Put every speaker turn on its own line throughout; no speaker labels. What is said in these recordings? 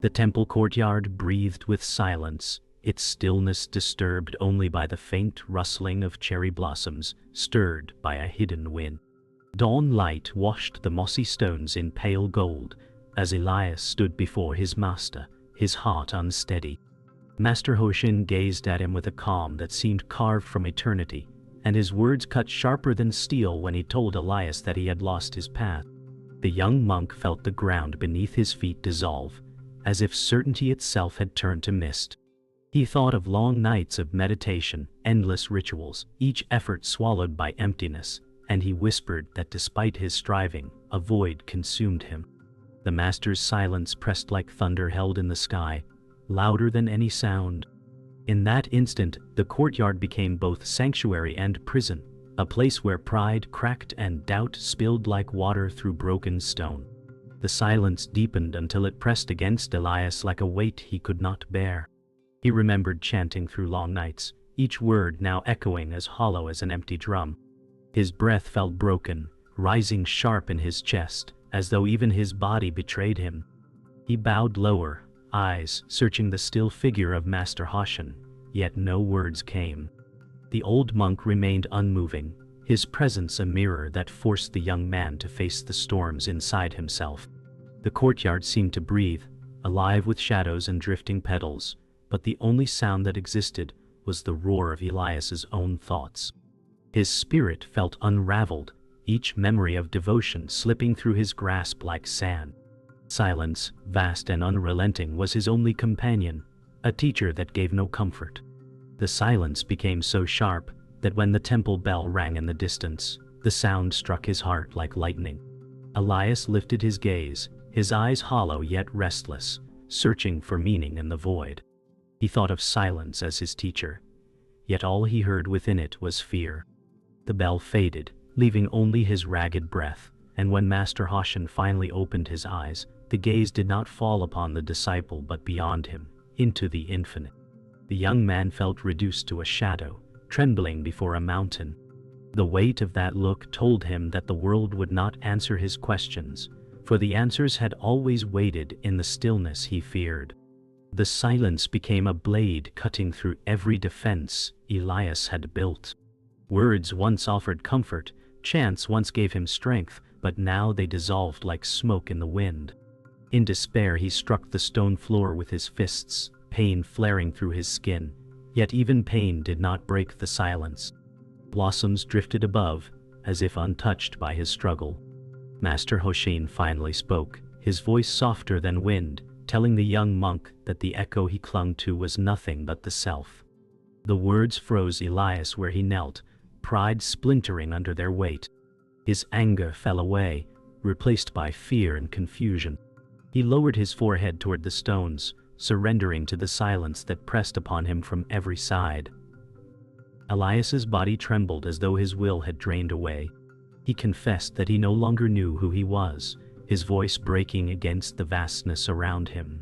The temple courtyard breathed with silence, its stillness disturbed only by the faint rustling of cherry blossoms, stirred by a hidden wind. Dawn light washed the mossy stones in pale gold, as Elias stood before his master, his heart unsteady. Master Hoshin gazed at him with a calm that seemed carved from eternity, and his words cut sharper than steel when he told Elias that he had lost his path. The young monk felt the ground beneath his feet dissolve, as if certainty itself had turned to mist. He thought of long nights of meditation, endless rituals, each effort swallowed by emptiness, and he whispered that despite his striving, a void consumed him. The master's silence pressed like thunder held in the sky, louder than any sound. In that instant, the courtyard became both sanctuary and prison, a place where pride cracked and doubt spilled like water through broken stone. The silence deepened until it pressed against Elias like a weight he could not bear. He remembered chanting through long nights, each word now echoing as hollow as an empty drum. His breath felt broken, rising sharp in his chest, as though even his body betrayed him. He bowed lower, eyes searching the still figure of Master Hoshin, yet no words came. The old monk remained unmoving, his presence a mirror that forced the young man to face the storms inside himself. The courtyard seemed to breathe, alive with shadows and drifting petals, but the only sound that existed was the roar of Elias's own thoughts. His spirit felt unraveled, each memory of devotion slipping through his grasp like sand. Silence, vast and unrelenting, was his only companion, a teacher that gave no comfort. The silence became so sharp that when the temple bell rang in the distance, the sound struck his heart like lightning. Elias lifted his gaze, his eyes hollow yet restless, searching for meaning in the void. He thought of silence as his teacher, yet all he heard within it was fear. The bell faded, leaving only his ragged breath, and when Master Hoshin finally opened his eyes, the gaze did not fall upon the disciple but beyond him, into the infinite. The young man felt reduced to a shadow, trembling before a mountain. The weight of that look told him that the world would not answer his questions, for the answers had always waited in the stillness he feared. The silence became a blade cutting through every defense Elias had built. Words once offered comfort, chants once gave him strength, but now they dissolved like smoke in the wind. In despair he struck the stone floor with his fists, pain flaring through his skin, yet even pain did not break the silence. Blossoms drifted above, as if untouched by his struggle. Master Hoshin finally spoke, his voice softer than wind, telling the young monk that the echo he clung to was nothing but the self. The words froze Elias where he knelt, pride splintering under their weight. His anger fell away, replaced by fear and confusion. He lowered his forehead toward the stones, surrendering to the silence that pressed upon him from every side. Elias's body trembled as though his will had drained away. He confessed that he no longer knew who he was, his voice breaking against the vastness around him.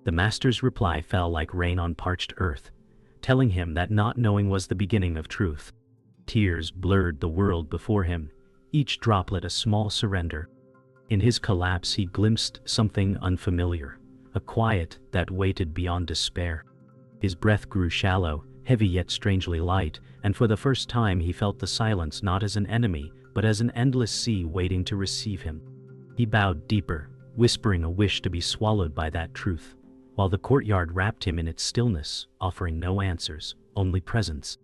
The master's reply fell like rain on parched earth, telling him that not knowing was the beginning of truth. Tears blurred the world before him, each droplet a small surrender. In his collapse he glimpsed something unfamiliar, a quiet that waited beyond despair. His breath grew shallow, heavy yet strangely light, and for the first time he felt the silence not as an enemy, but as an endless sea waiting to receive him. He bowed deeper, whispering a wish to be swallowed by that truth, while the courtyard wrapped him in its stillness, offering no answers, only presence.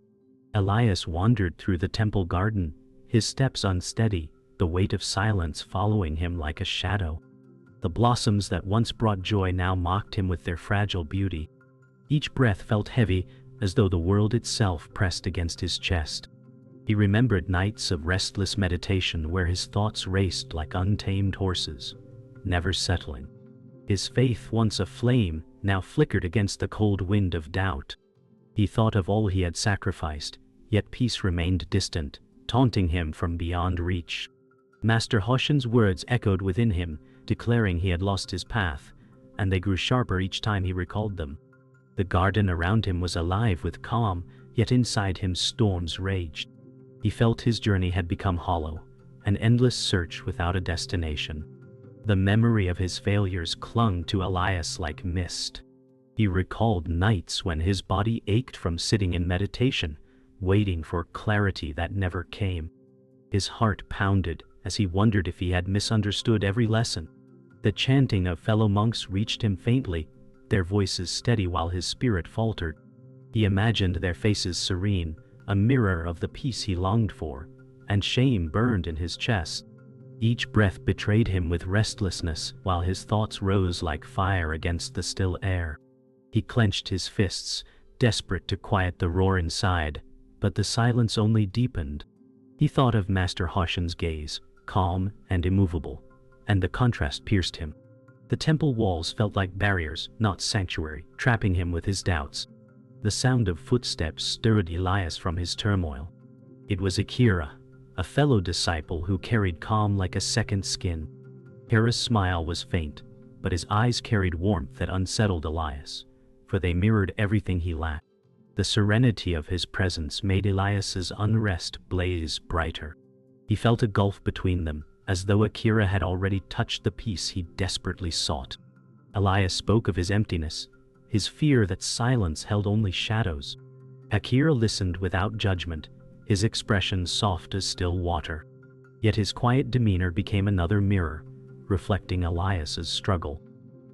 Elias wandered through the temple garden, his steps unsteady, the weight of silence following him like a shadow. The blossoms that once brought joy now mocked him with their fragile beauty. Each breath felt heavy, as though the world itself pressed against his chest. He remembered nights of restless meditation where his thoughts raced like untamed horses, never settling. His faith, once a flame, now flickered against the cold wind of doubt. He thought of all he had sacrificed, yet peace remained distant, taunting him from beyond reach. Master Hoshin's words echoed within him, declaring he had lost his path, and they grew sharper each time he recalled them. The garden around him was alive with calm, yet inside him storms raged. He felt his journey had become hollow, an endless search without a destination. The memory of his failures clung to Elias like mist. He recalled nights when his body ached from sitting in meditation, waiting for clarity that never came. His heart pounded as he wondered if he had misunderstood every lesson. The chanting of fellow monks reached him faintly, their voices steady while his spirit faltered. He imagined their faces serene, a mirror of the peace he longed for, and shame burned in his chest. Each breath betrayed him with restlessness, while his thoughts rose like fire against the still air. He clenched his fists, desperate to quiet the roar inside, but the silence only deepened. He thought of Master Hoshin's gaze, calm and immovable, and the contrast pierced him. The temple walls felt like barriers, not sanctuary, trapping him with his doubts. The sound of footsteps stirred Elias from his turmoil. It was Akira, a fellow disciple who carried calm like a second skin. Akira's smile was faint, but his eyes carried warmth that unsettled Elias, for they mirrored everything he lacked. The serenity of his presence made Elias's unrest blaze brighter. He felt a gulf between them, as though Akira had already touched the peace he desperately sought. Elias spoke of his emptiness, his fear that silence held only shadows. Akira listened without judgment, his expression soft as still water. Yet his quiet demeanor became another mirror, reflecting Elias's struggle.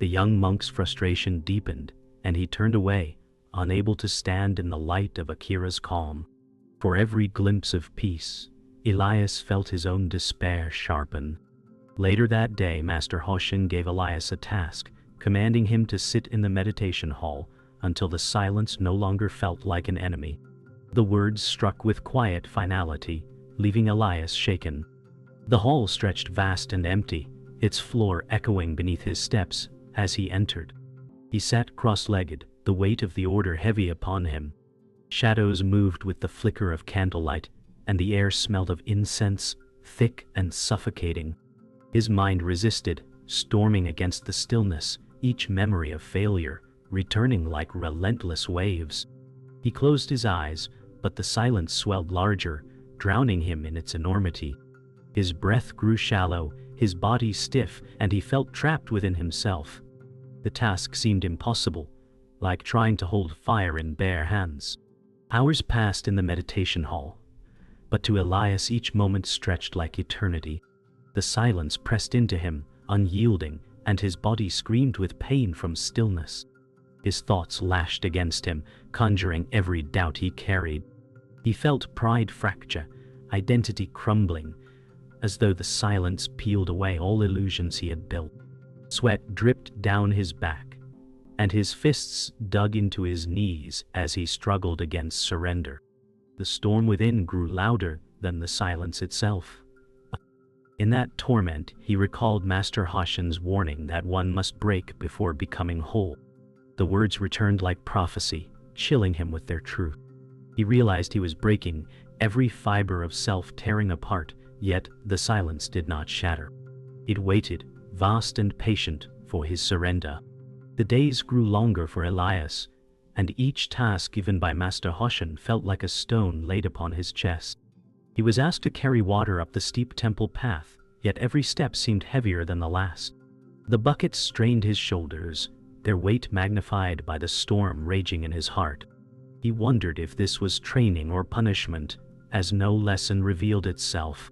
The young monk's frustration deepened, and he turned away, unable to stand in the light of Akira's calm. For every glimpse of peace, Elias felt his own despair sharpen. Later that day, Master Hoshin gave Elias a task, commanding him to sit in the meditation hall until the silence no longer felt like an enemy. The words struck with quiet finality, leaving Elias shaken. The hall stretched vast and empty, its floor echoing beneath his steps as he entered. He sat cross-legged, the weight of the order heavy upon him. Shadows moved with the flicker of candlelight, and the air smelled of incense, thick and suffocating. His mind resisted, storming against the stillness, each memory of failure, returning like relentless waves. He closed his eyes, but the silence swelled larger, drowning him in its enormity. His breath grew shallow, his body stiff, and he felt trapped within himself. The task seemed impossible, like trying to hold fire in bare hands. Hours passed in the meditation hall, but to Elias each moment stretched like eternity. The silence pressed into him, unyielding, and his body screamed with pain from stillness. His thoughts lashed against him, conjuring every doubt he carried. He felt pride fracture, identity crumbling, as though the silence peeled away all illusions he had built. Sweat dripped down his back, and his fists dug into his knees as he struggled against surrender. The storm within grew louder than the silence itself. In that torment, he recalled Master Hoshin's warning that one must break before becoming whole. The words returned like prophecy, chilling him with their truth. He realized he was breaking, every fiber of self tearing apart, yet the silence did not shatter. It waited, vast and patient, for his surrender. The days grew longer for Elias, and each task given by Master Hoshin felt like a stone laid upon his chest. He was asked to carry water up the steep temple path, yet every step seemed heavier than the last. The buckets strained his shoulders, their weight magnified by the storm raging in his heart. He wondered if this was training or punishment, as no lesson revealed itself.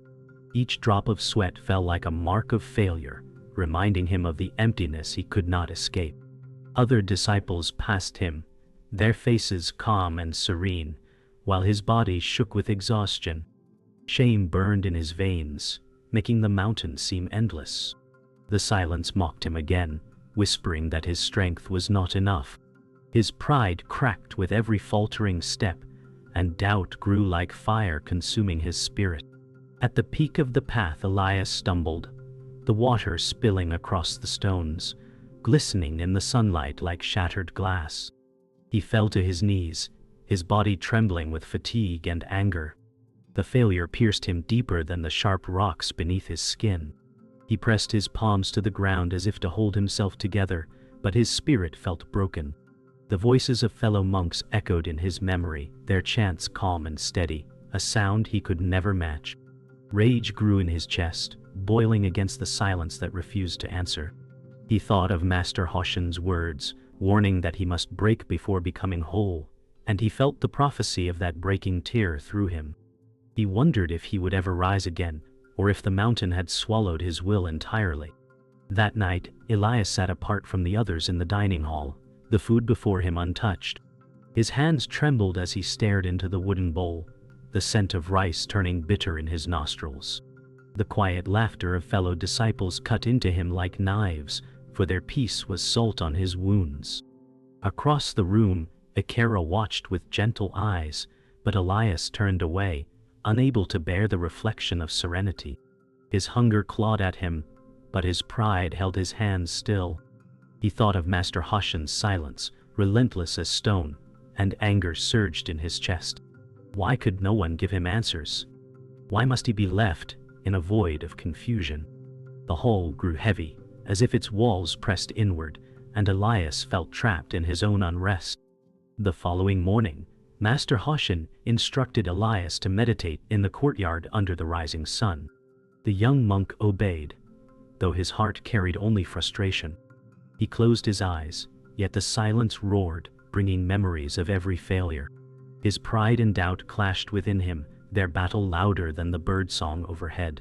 Each drop of sweat fell like a mark of failure, reminding him of the emptiness he could not escape. Other disciples passed him, their faces calm and serene, while his body shook with exhaustion. Shame burned in his veins, making the mountain seem endless. The silence mocked him again, whispering that his strength was not enough. His pride cracked with every faltering step, and doubt grew like fire consuming his spirit. At the peak of the path, Elias stumbled, the water spilling across the stones, glistening in the sunlight like shattered glass. He fell to his knees, his body trembling with fatigue and anger. The failure pierced him deeper than the sharp rocks beneath his skin. He pressed his palms to the ground as if to hold himself together, but his spirit felt broken. The voices of fellow monks echoed in his memory, their chants calm and steady, a sound he could never match. Rage grew in his chest, boiling against the silence that refused to answer. He thought of Master Hoshin's words, warning that he must break before becoming whole, and he felt the prophecy of that breaking tear through him. He wondered if he would ever rise again, or if the mountain had swallowed his will entirely. That night, Elias sat apart from the others in the dining hall, the food before him untouched. His hands trembled as he stared into the wooden bowl, the scent of rice turning bitter in his nostrils. The quiet laughter of fellow disciples cut into him like knives, for their peace was salt on his wounds. Across the room, Ikera watched with gentle eyes, but Elias turned away, unable to bear the reflection of serenity. His hunger clawed at him, but his pride held his hands still. He thought of Master Hoshin's silence, relentless as stone, and anger surged in his chest. Why could no one give him answers? Why must he be left in a void of confusion? The hall grew heavy, as if its walls pressed inward, and Elias felt trapped in his own unrest. The following morning, Master Hoshin instructed Elias to meditate in the courtyard under the rising sun. The young monk obeyed, though his heart carried only frustration. He closed his eyes, yet the silence roared, bringing memories of every failure. His pride and doubt clashed within him, their battle louder than the birdsong overhead.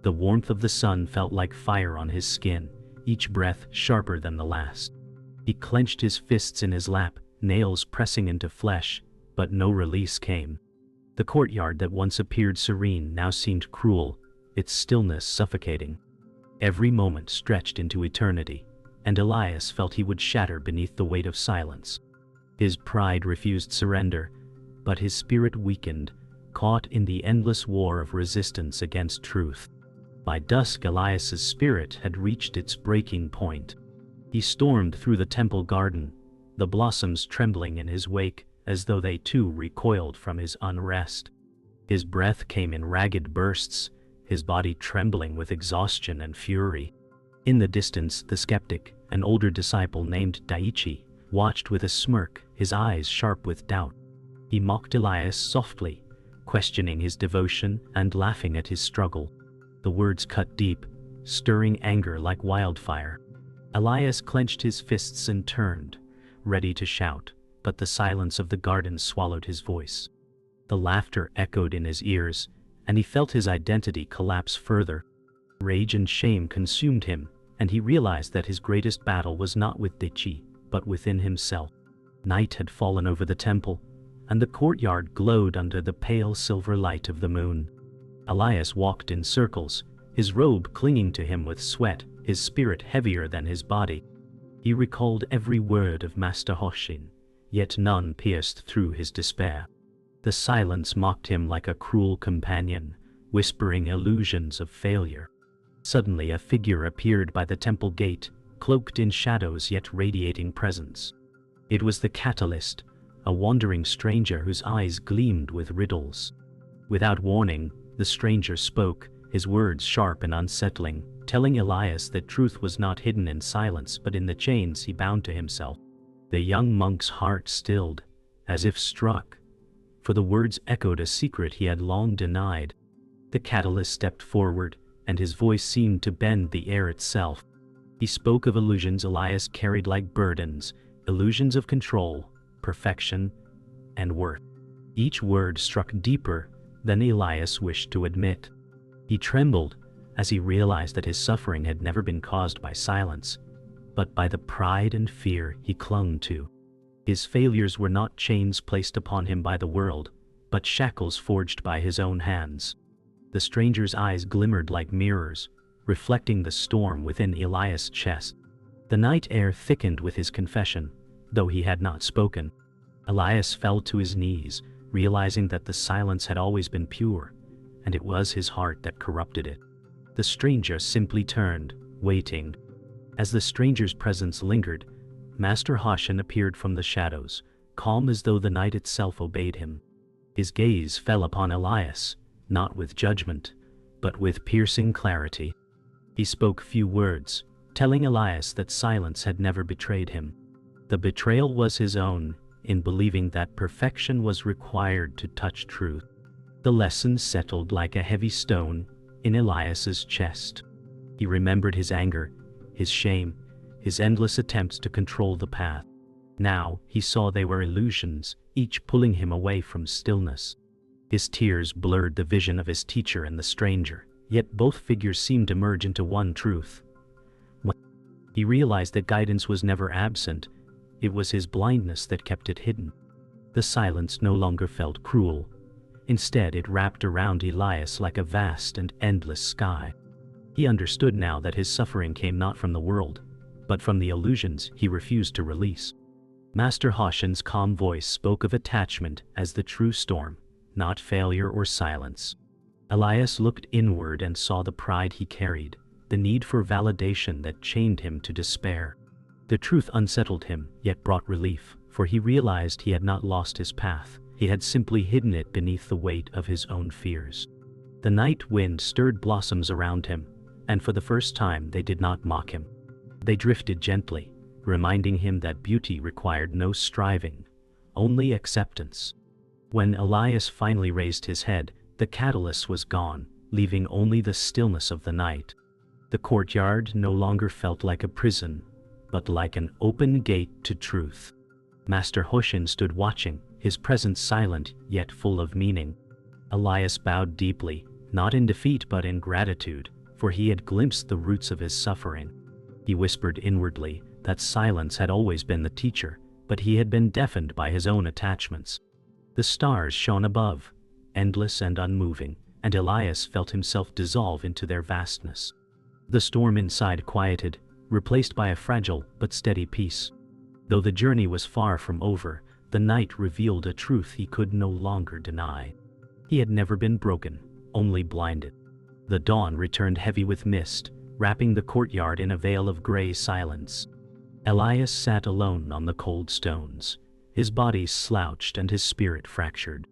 The warmth of the sun felt like fire on his skin, each breath sharper than the last. He clenched his fists in his lap, nails pressing into flesh, but no release came. The courtyard that once appeared serene now seemed cruel, its stillness suffocating. Every moment stretched into eternity, and Elias felt he would shatter beneath the weight of silence. His pride refused surrender, but his spirit weakened, caught in the endless war of resistance against truth. By dusk, Elias's spirit had reached its breaking point. He stormed through the temple garden, the blossoms trembling in his wake as though they too recoiled from his unrest. His breath came in ragged bursts, his body trembling with exhaustion and fury. In the distance, the skeptic, an older disciple named Daichi, watched with a smirk, his eyes sharp with doubt. He mocked Elias softly, questioning his devotion and laughing at his struggle. The words cut deep, stirring anger like wildfire. Elias clenched his fists and turned, ready to shout, but the silence of the garden swallowed his voice. The laughter echoed in his ears, and he felt his identity collapse further. Rage and shame consumed him, and he realized that his greatest battle was not with Daichi, but within himself. Night had fallen over the temple, and the courtyard glowed under the pale silver light of the moon. Elias walked in circles, his robe clinging to him with sweat, his spirit heavier than his body. He recalled every word of Master Hoshin, yet none pierced through his despair. The silence mocked him like a cruel companion, whispering illusions of failure. Suddenly a figure appeared by the temple gate, cloaked in shadows yet radiating presence. It was the catalyst, a wandering stranger whose eyes gleamed with riddles. Without warning, the stranger spoke, his words sharp and unsettling, telling Elias that truth was not hidden in silence but in the chains he bound to himself. The young monk's heart stilled, as if struck, for the words echoed a secret he had long denied. The catalyst stepped forward, and his voice seemed to bend the air itself. He spoke of illusions Elias carried like burdens, illusions of control, perfection, and worth. Each word struck deeper than Elias wished to admit. He trembled as he realized that his suffering had never been caused by silence, but by the pride and fear he clung to. His failures were not chains placed upon him by the world, but shackles forged by his own hands. The stranger's eyes glimmered like mirrors, reflecting the storm within Elias' chest. The night air thickened with his confession, though he had not spoken. Elias fell to his knees, realizing that the silence had always been pure, and it was his heart that corrupted it. The stranger simply turned, waiting. As the stranger's presence lingered, Master Hoshin appeared from the shadows, calm as though the night itself obeyed him. His gaze fell upon Elias, not with judgment, but with piercing clarity. He spoke few words, telling Elias that silence had never betrayed him. The betrayal was his own, in believing that perfection was required to touch truth. The lesson settled like a heavy stone in Elias's chest. He remembered his anger, his shame, his endless attempts to control the path. Now he saw they were illusions, each pulling him away from stillness. His tears blurred the vision of his teacher and the stranger, yet both figures seemed to merge into one truth. When he realized that guidance was never absent, it was his blindness that kept it hidden. The silence no longer felt cruel. Instead, it wrapped around Elias like a vast and endless sky. He understood now that his suffering came not from the world, but from the illusions he refused to release. Master Hoshin's calm voice spoke of attachment as the true storm, not failure or silence. Elias looked inward and saw the pride he carried, the need for validation that chained him to despair. The truth unsettled him, yet brought relief, for he realized he had not lost his path. He had simply hidden it beneath the weight of his own fears. The night wind stirred blossoms around him, and for the first time they did not mock him. They drifted gently, reminding him that beauty required no striving, only acceptance. When Elias finally raised his head, the catalyst was gone, leaving only the stillness of the night. The courtyard no longer felt like a prison, but like an open gate to truth. Master Hoshin stood watching, his presence silent yet full of meaning. Elias bowed deeply, not in defeat but in gratitude, for he had glimpsed the roots of his suffering. He whispered inwardly that silence had always been the teacher, but he had been deafened by his own attachments. The stars shone above, endless and unmoving, and Elias felt himself dissolve into their vastness. The storm inside quieted, replaced by a fragile but steady peace. Though the journey was far from over, the night revealed a truth he could no longer deny. He had never been broken, only blinded. The dawn returned heavy with mist, wrapping the courtyard in a veil of gray silence. Elias sat alone on the cold stones, his body slouched and his spirit fractured.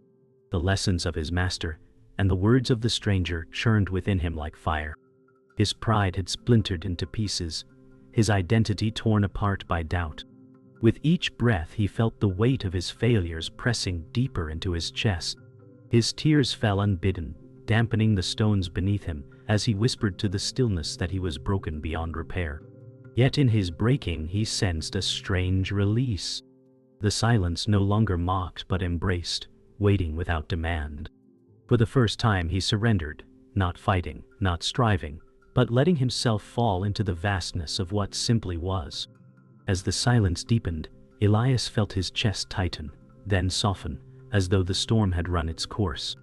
The lessons of his master and the words of the stranger churned within him like fire. His pride had splintered into pieces, his identity torn apart by doubt. With each breath he felt the weight of his failures pressing deeper into his chest. His tears fell unbidden, dampening the stones beneath him as he whispered to the stillness that he was broken beyond repair. Yet in his breaking he sensed a strange release. The silence no longer mocked but embraced, waiting without demand. For the first time he surrendered, not fighting, not striving, but letting himself fall into the vastness of what simply was. As the silence deepened, Elias felt his chest tighten, then soften, as though the storm had run its course.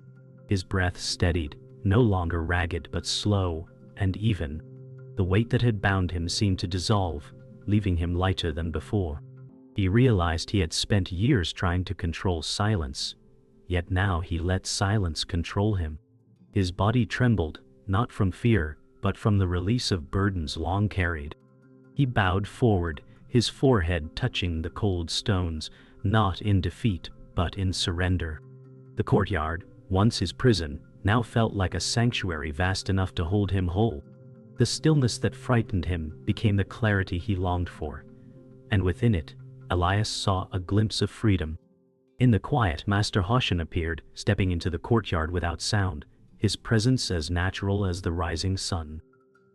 His breath steadied, no longer ragged but slow and even. The weight that had bound him seemed to dissolve, leaving him lighter than before. He realized he had spent years trying to control silence, yet now he let silence control him. His body trembled, not from fear, but from the release of burdens long carried. He bowed forward, his forehead touching the cold stones, not in defeat, but in surrender. The courtyard, once his prison, now felt like a sanctuary vast enough to hold him whole. The stillness that frightened him became the clarity he longed for, and within it, Elias saw a glimpse of freedom. In the quiet, Master Hoshin appeared, stepping into the courtyard without sound, his presence as natural as the rising sun.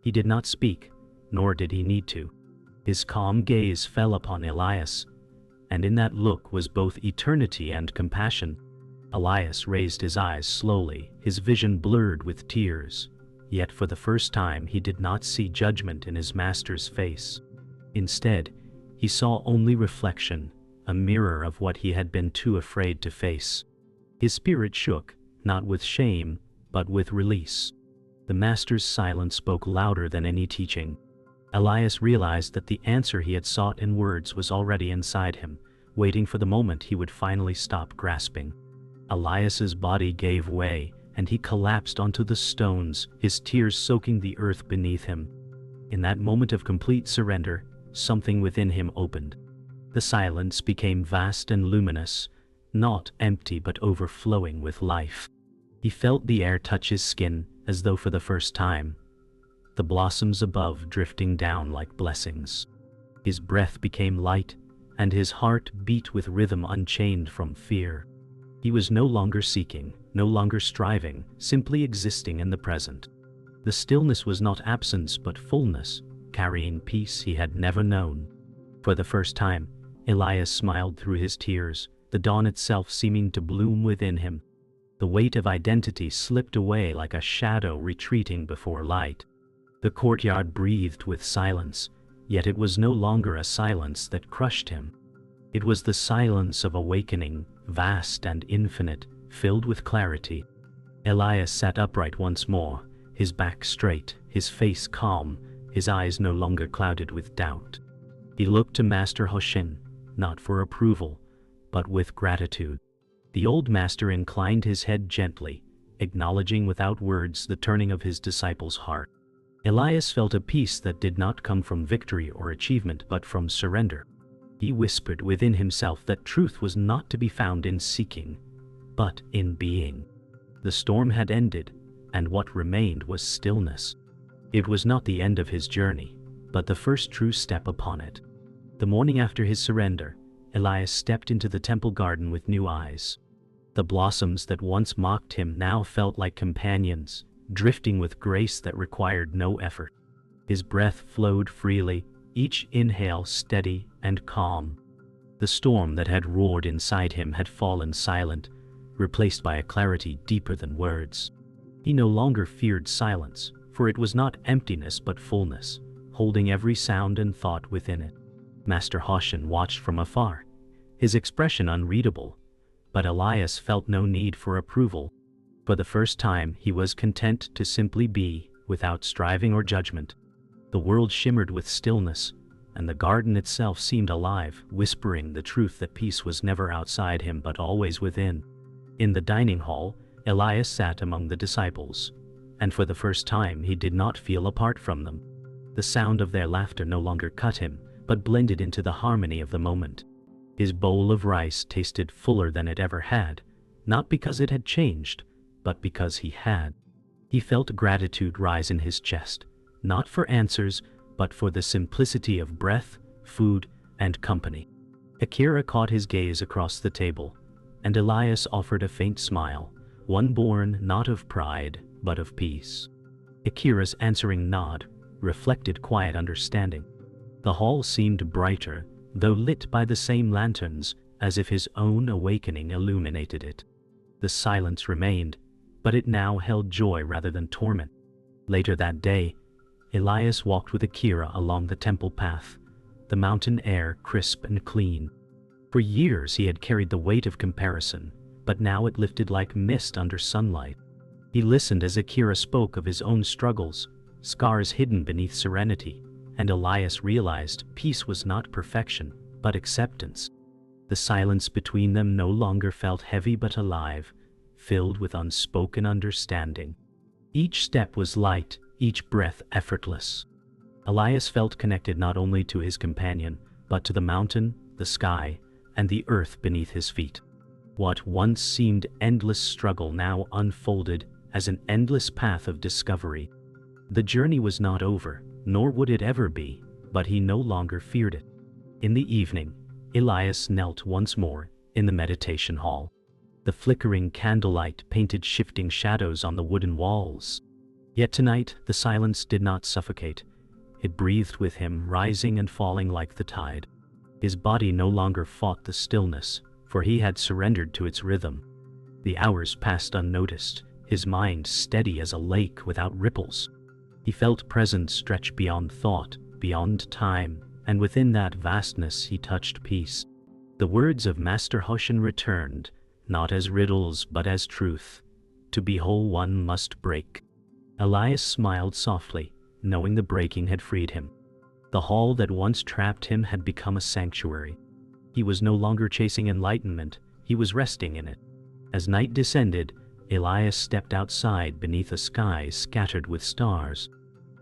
He did not speak, nor did he need to. His calm gaze fell upon Elias, and in that look was both eternity and compassion. Elias raised his eyes slowly, his vision blurred with tears. Yet for the first time he did not see judgment in his master's face. Instead, he saw only reflection, a mirror of what he had been too afraid to face. His spirit shook, not with shame, but with release. The master's silence spoke louder than any teaching. Elias realized that the answer he had sought in words was already inside him, waiting for the moment he would finally stop grasping. Elias's body gave way, and he collapsed onto the stones, his tears soaking the earth beneath him. In that moment of complete surrender, something within him opened. The silence became vast and luminous, not empty but overflowing with life. He felt the air touch his skin, as though for the first time. The blossoms above drifting down like blessings. His breath became light, and his heart beat with rhythm unchained from fear. He was no longer seeking, no longer striving, simply existing in the present. The stillness was not absence but fullness, carrying peace he had never known. For the first time, Elias smiled through his tears, the dawn itself seeming to bloom within him. The weight of identity slipped away like a shadow retreating before light. The courtyard breathed with silence, yet it was no longer a silence that crushed him. It was the silence of awakening, vast and infinite, filled with clarity. Elias sat upright once more, his back straight, his face calm, his eyes no longer clouded with doubt. He looked to Master Hoshin, not for approval, but with gratitude. The old master inclined his head gently, acknowledging without words the turning of his disciple's heart. Elias felt a peace that did not come from victory or achievement but from surrender. He whispered within himself that truth was not to be found in seeking, but in being. The storm had ended, and what remained was stillness. It was not the end of his journey, but the first true step upon it. The morning after his surrender, Elias stepped into the temple garden with new eyes. The blossoms that once mocked him now felt like companions, drifting with grace that required no effort. His breath flowed freely, each inhale steady and calm. The storm that had roared inside him had fallen silent, replaced by a clarity deeper than words. He no longer feared silence, for it was not emptiness but fullness, holding every sound and thought within it. Master Hoshin watched from afar, his expression unreadable, but Elias felt no need for approval. For the first time he was content to simply be, without striving or judgment. The world shimmered with stillness, and the garden itself seemed alive, whispering the truth that peace was never outside him but always within. In the dining hall, Elias sat among the disciples, and for the first time he did not feel apart from them. The sound of their laughter no longer cut him, but blended into the harmony of the moment. His bowl of rice tasted fuller than it ever had, not because it had changed, but because he had. He felt gratitude rise in his chest, not for answers, but for the simplicity of breath, food, and company. Akira caught his gaze across the table, and Elias offered a faint smile, one born not of pride, but of peace. Akira's answering nod reflected quiet understanding. The hall seemed brighter, though lit by the same lanterns, as if his own awakening illuminated it. The silence remained, but it now held joy rather than torment. Later that day, Elias walked with Akira along the temple path, the mountain air crisp and clean. For years he had carried the weight of comparison, but now it lifted like mist under sunlight. He listened as Akira spoke of his own struggles, scars hidden beneath serenity, and Elias realized peace was not perfection, but acceptance. The silence between them no longer felt heavy but alive, filled with unspoken understanding. Each step was light, each breath effortless. Elias felt connected not only to his companion, but to the mountain, the sky, and the earth beneath his feet. What once seemed endless struggle now unfolded as an endless path of discovery. The journey was not over, nor would it ever be, but he no longer feared it. In the evening, Elias knelt once more in the meditation hall. The flickering candlelight painted shifting shadows on the wooden walls. Yet tonight the silence did not suffocate. It breathed with him, rising and falling like the tide. His body no longer fought the stillness, for he had surrendered to its rhythm. The hours passed unnoticed, his mind steady as a lake without ripples. He felt presence stretch beyond thought, beyond time, and within that vastness he touched peace. The words of Master Hoshin returned, not as riddles but as truth. To be whole one must break. Elias smiled softly, knowing the breaking had freed him. The hall that once trapped him had become a sanctuary. He was no longer chasing enlightenment, he was resting in it. As night descended, Elias stepped outside beneath a sky scattered with stars.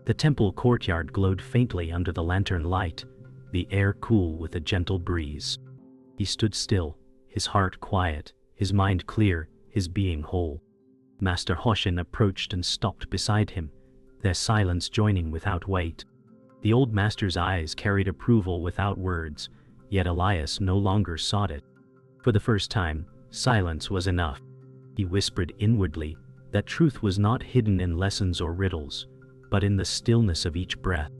The temple courtyard glowed faintly under the lantern light, the air cool with a gentle breeze. He stood still, his heart quiet, his mind clear, his being whole. Master Hoshin approached and stopped beside him, their silence joining without weight. The old master's eyes carried approval without words, yet Elias no longer sought it. For the first time, silence was enough. He whispered inwardly that truth was not hidden in lessons or riddles, but in the stillness of each breath.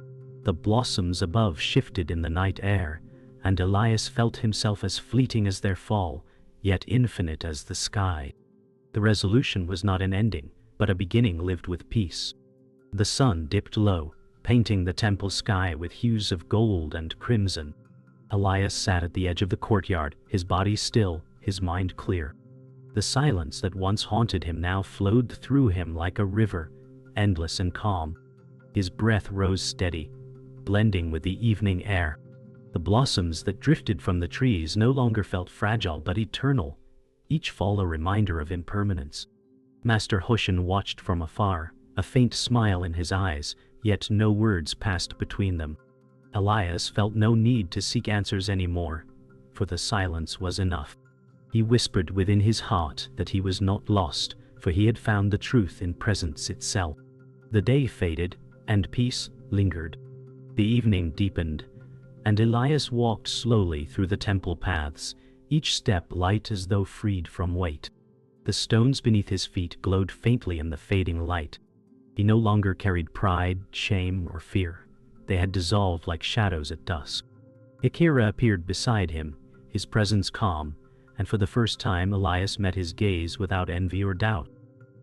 The blossoms above shifted in the night air, and Elias felt himself as fleeting as their fall, yet infinite as the sky. The resolution was not an ending, but a beginning lived with peace. The sun dipped low, painting the temple sky with hues of gold and crimson. Elias sat at the edge of the courtyard, his body still, his mind clear. The silence that once haunted him now flowed through him like a river, endless and calm. His breath rose steady, blending with the evening air. The blossoms that drifted from the trees no longer felt fragile but eternal, each fall a reminder of impermanence. Master Hoshin watched from afar, a faint smile in his eyes, yet no words passed between them. Elias felt no need to seek answers anymore, for the silence was enough. He whispered within his heart that he was not lost, for he had found the truth in presence itself. The day faded, and peace lingered. The evening deepened, and Elias walked slowly through the temple paths, each step light as though freed from weight. The stones beneath his feet glowed faintly in the fading light. He no longer carried pride, shame, or fear. They had dissolved like shadows at dusk. Akira appeared beside him, his presence calm, and for the first time Elias met his gaze without envy or doubt.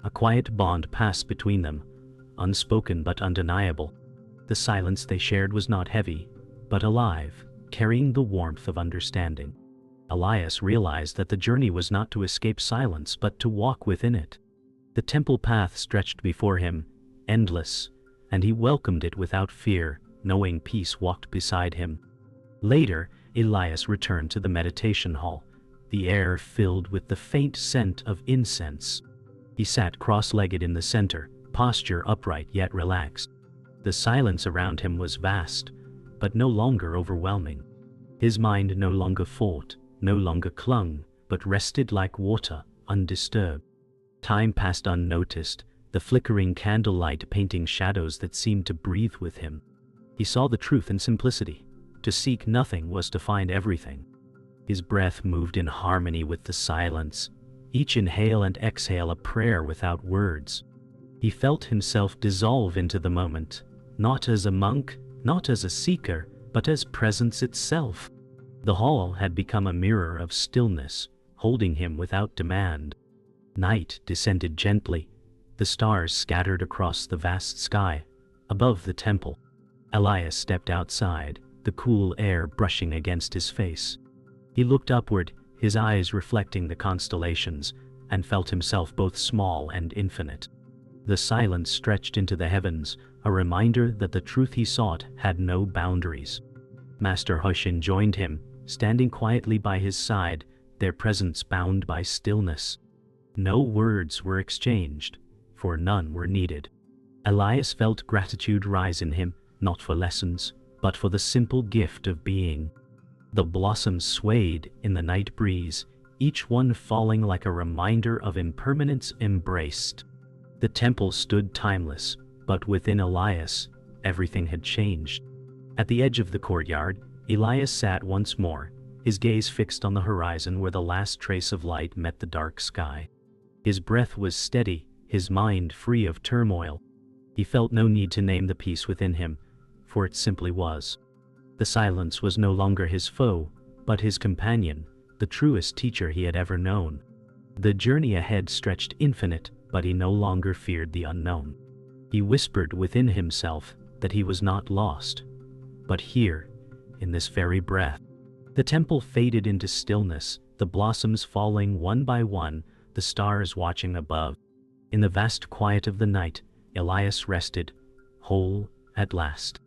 A quiet bond passed between them, unspoken but undeniable. The silence they shared was not heavy, but alive, carrying the warmth of understanding. Elias realized that the journey was not to escape silence but to walk within it. The temple path stretched before him, endless, and he welcomed it without fear, knowing peace walked beside him. Later, Elias returned to the meditation hall, the air filled with the faint scent of incense. He sat cross-legged in the center, posture upright yet relaxed. The silence around him was vast, but no longer overwhelming. His mind no longer fought, no longer clung, but rested like water, undisturbed. Time passed unnoticed, the flickering candlelight painting shadows that seemed to breathe with him. He saw the truth in simplicity. To seek nothing was to find everything. His breath moved in harmony with the silence, each inhale and exhale a prayer without words. He felt himself dissolve into the moment, not as a monk, not as a seeker, but as presence itself. The hall had become a mirror of stillness, holding him without demand. Night descended gently, the stars scattered across the vast sky, above the temple. Elias stepped outside, the cool air brushing against his face. He looked upward, his eyes reflecting the constellations, and felt himself both small and infinite. The silence stretched into the heavens, a reminder that the truth he sought had no boundaries. Master Hoshin joined him, standing quietly by his side, their presence bound by stillness. No words were exchanged, for none were needed. Elias felt gratitude rise in him, not for lessons, but for the simple gift of being. The blossoms swayed in the night breeze, each one falling like a reminder of impermanence embraced. The temple stood timeless, but within Elias, everything had changed. At the edge of the courtyard, Elias sat once more, his gaze fixed on the horizon where the last trace of light met the dark sky. His breath was steady, his mind free of turmoil. He felt no need to name the peace within him, for it simply was. The silence was no longer his foe, but his companion, the truest teacher he had ever known. The journey ahead stretched infinite, but he no longer feared the unknown. He whispered within himself that he was not lost, but here, in this very breath. The temple faded into stillness, the blossoms falling one by one, the stars watching above. In the vast quiet of the night, Elias rested, whole at last.